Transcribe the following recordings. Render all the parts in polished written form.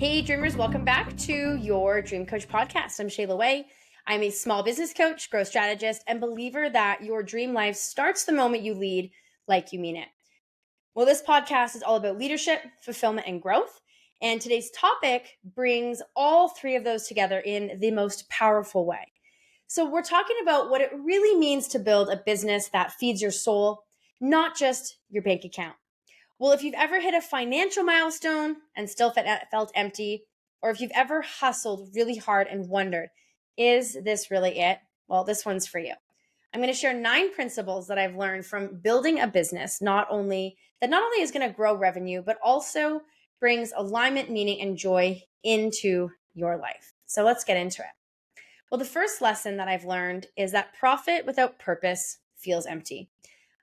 Hey, dreamers, welcome back to your Dream Coach podcast. I'm Shayla Wey. I'm a small business coach, growth strategist, and believer that your dream life starts the moment you lead like you mean it. Well, this podcast is all about leadership, fulfillment, and growth. And today's topic brings all three of those together in the most powerful way. So, we're talking about what it really means to build a business that feeds your soul, not just your bank account. Well, if you've ever hit a financial milestone and still felt empty, or if you've ever hustled really hard and wondered, is this really it? Well, this one's for you. I'm going to share 9 principles that I've learned from building a business, not only is going to grow revenue, but also brings alignment, meaning, and joy into your life. So let's get into it. Well, the first lesson that I've learned is that profit without purpose feels empty.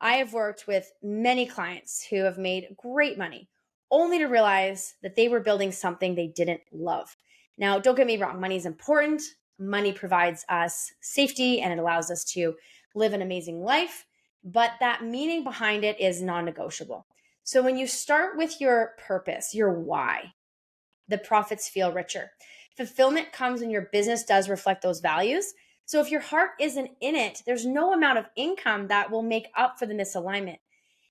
I have worked with many clients who have made great money only to realize that they were building something they didn't love. Now, don't get me wrong, money is important. Money provides us safety and it allows us to live an amazing life, but that meaning behind it is non-negotiable. So when you start with your purpose, your why, the profits feel richer. Fulfillment comes when your business does reflect those values. So if your heart isn't in it, there's no amount of income that will make up for the misalignment.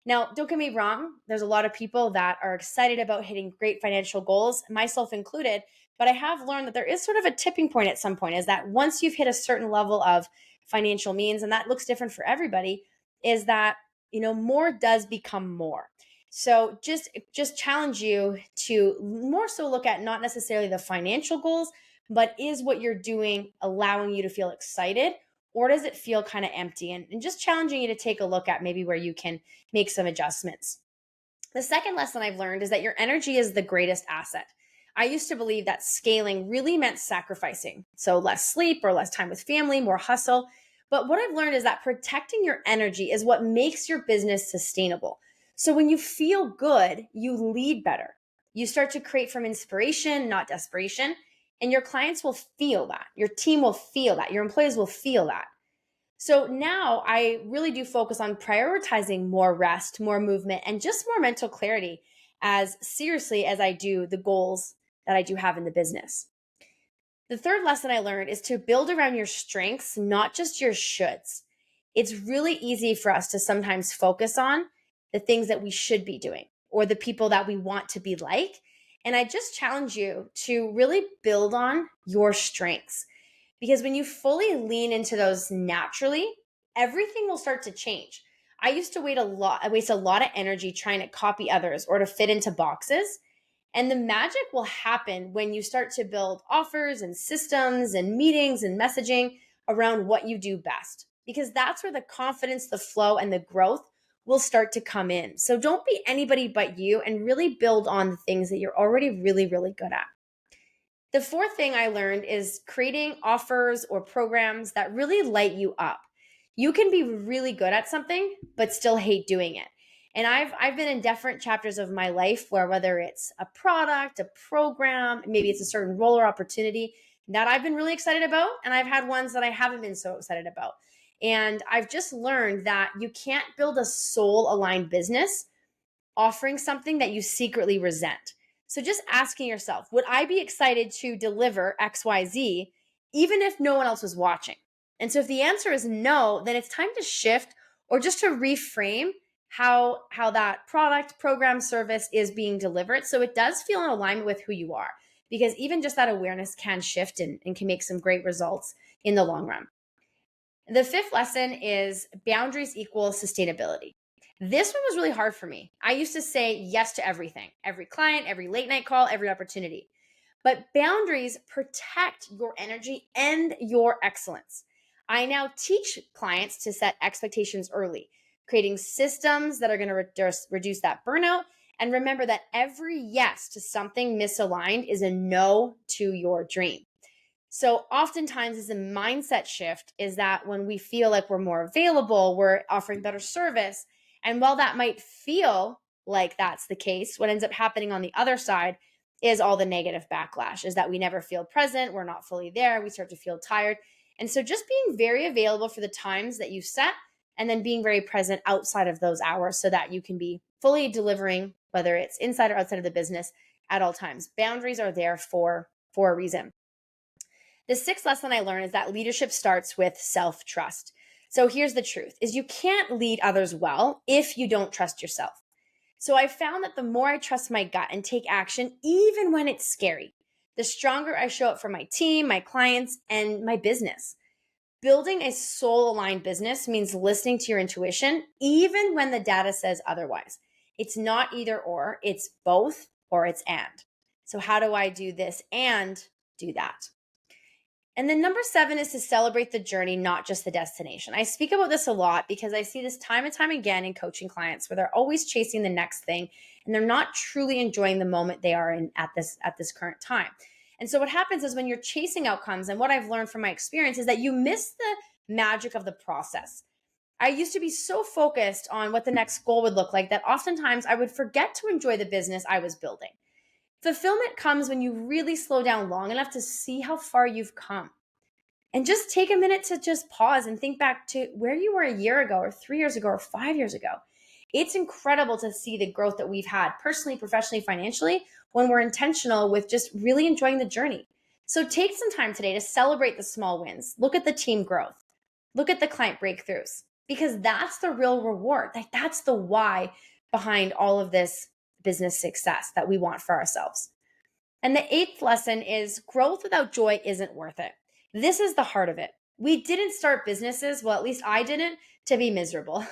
Now, don't get me wrong, there's a lot of people that are excited about hitting great financial goals, myself included, but I have learned that there is sort of a tipping point at some point, is that once you've hit a certain level of financial means, and that looks different for everybody, is that, more does become more. So just challenge you to more so look at not necessarily the financial goals, but is what you're doing allowing you to feel excited, or does it feel kind of empty? And just challenging you to take a look at maybe where you can make some adjustments. The second lesson I've learned is that your energy is the greatest asset. I used to believe that scaling really meant sacrificing. So less sleep or less time with family, more hustle. But what I've learned is that protecting your energy is what makes your business sustainable. So when you feel good, you lead better. You start to create from inspiration, not desperation. And your clients will feel that. Your team will feel that. Your employees will feel that. So now I really do focus on prioritizing more rest, more movement, and just more mental clarity as seriously as I do the goals that I do have in the business. The third lesson I learned is to build around your strengths, not just your shoulds. It's really easy for us to sometimes focus on the things that we should be doing or the people that we want to be like. And I just challenge you to really build on your strengths. Because when you fully lean into those naturally, everything will start to change. I used to waste a lot of energy trying to copy others or to fit into boxes. And the magic will happen when you start to build offers and systems and meetings and messaging around what you do best. Because that's where the confidence, the flow, and the growth will start to come in. So don't be anybody but you and really build on the things that you're already really, really good at. The fourth thing I learned is creating offers or programs that really light you up. You can be really good at something, but still hate doing it. And I've been in different chapters of my life where whether it's a product, a program, maybe it's a certain role or opportunity that I've been really excited about, and I've had ones that I haven't been so excited about. And I've just learned that you can't build a soul-aligned business offering something that you secretly resent. So just asking yourself, would I be excited to deliver XYZ even if no one else was watching? And so if the answer is no, then it's time to shift or just to reframe how that product, program, service is being delivered so it does feel in alignment with who you are. Because even just that awareness can shift and can make some great results in the long run. The fifth lesson is boundaries equal sustainability. This one was really hard for me. I used to say yes to everything, every client, every late night call, every opportunity. But boundaries protect your energy and your excellence. I now teach clients to set expectations early, creating systems that are going to reduce that burnout. And remember that every yes to something misaligned is a no to your dream. So oftentimes is a mindset shift is that when we feel like we're more available, we're offering better service. And while that might feel like that's the case, what ends up happening on the other side is all the negative backlash is that we never feel present. We're not fully there. We start to feel tired. And so just being very available for the times that you set and then being very present outside of those hours so that you can be fully delivering, whether it's inside or outside of the business, at all times. Boundaries are there for a reason. The sixth lesson I learned is that leadership starts with self-trust. So here's the truth, is you can't lead others well if you don't trust yourself. So I found that the more I trust my gut and take action, even when it's scary, the stronger I show up for my team, my clients, and my business. Building a soul-aligned business means listening to your intuition, even when the data says otherwise. It's not either or, it's both or it's and. So how do I do this and do that? And then number 7 is to celebrate the journey, not just the destination. I speak about this a lot because I see this time and time again in coaching clients where they're always chasing the next thing and they're not truly enjoying the moment they are in at this current time. And so what happens is when you're chasing outcomes, and what I've learned from my experience is that you miss the magic of the process. I used to be so focused on what the next goal would look like that oftentimes I would forget to enjoy the business I was building. Fulfillment comes when you really slow down long enough to see how far you've come. And just take a minute to just pause and think back to where you were a year ago or 3 years ago or 5 years ago. It's incredible to see the growth that we've had personally, professionally, financially, when we're intentional with just really enjoying the journey. So take some time today to celebrate the small wins. Look at the team growth. Look at the client breakthroughs, because that's the real reward. Like, that's the why behind all of this business success that we want for ourselves. And the 8th lesson is growth without joy isn't worth it. This is the heart of it. We didn't start businesses, well, at least I didn't, to be miserable.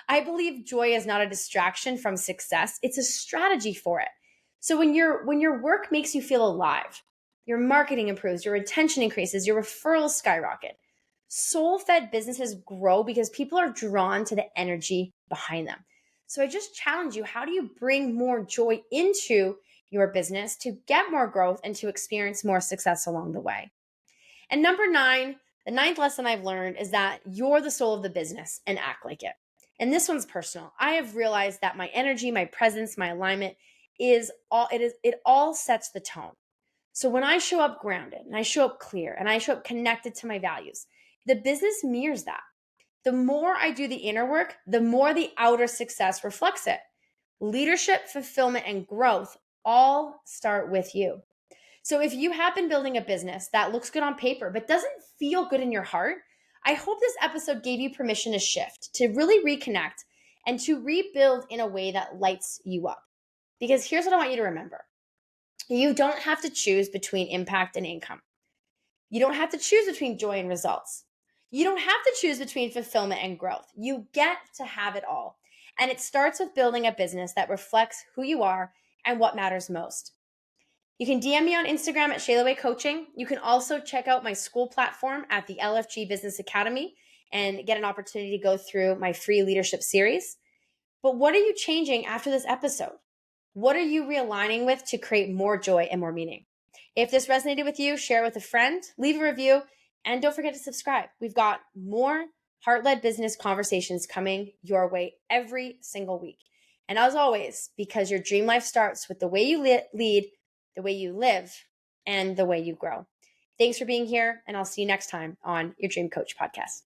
I believe joy is not a distraction from success. It's a strategy for it. So when your work makes you feel alive, your marketing improves, your retention increases, your referrals skyrocket. Soul-fed businesses grow because people are drawn to the energy behind them. So I just challenge you, how do you bring more joy into your business to get more growth and to experience more success along the way? And number 9, the 9th lesson I've learned is that you're the soul of the business and act like it. And this one's personal. I have realized that my energy, my presence, my alignment it all sets the tone. So when I show up grounded and I show up clear and I show up connected to my values, the business mirrors that. The more I do the inner work, the more the outer success reflects it. Leadership, fulfillment, and growth all start with you. So if you have been building a business that looks good on paper but doesn't feel good in your heart, I hope this episode gave you permission to shift, to really reconnect, and to rebuild in a way that lights you up. Because here's what I want you to remember. You don't have to choose between impact and income. You don't have to choose between joy and results. You don't have to choose between fulfillment and growth. You get to have it all. And it starts with building a business that reflects who you are and what matters most. You can DM me on Instagram at Shayla Wey Coaching. You can also check out my school platform at the LFG Business Academy and get an opportunity to go through my free leadership series. But what are you changing after this episode? What are you realigning with to create more joy and more meaning? If this resonated with you, share it with a friend, leave a review, and don't forget to subscribe. We've got more heart-led business conversations coming your way every single week. And as always, because your dream life starts with the way you lead, the way you live, and the way you grow. Thanks for being here, and I'll see you next time on your Dream Coach podcast.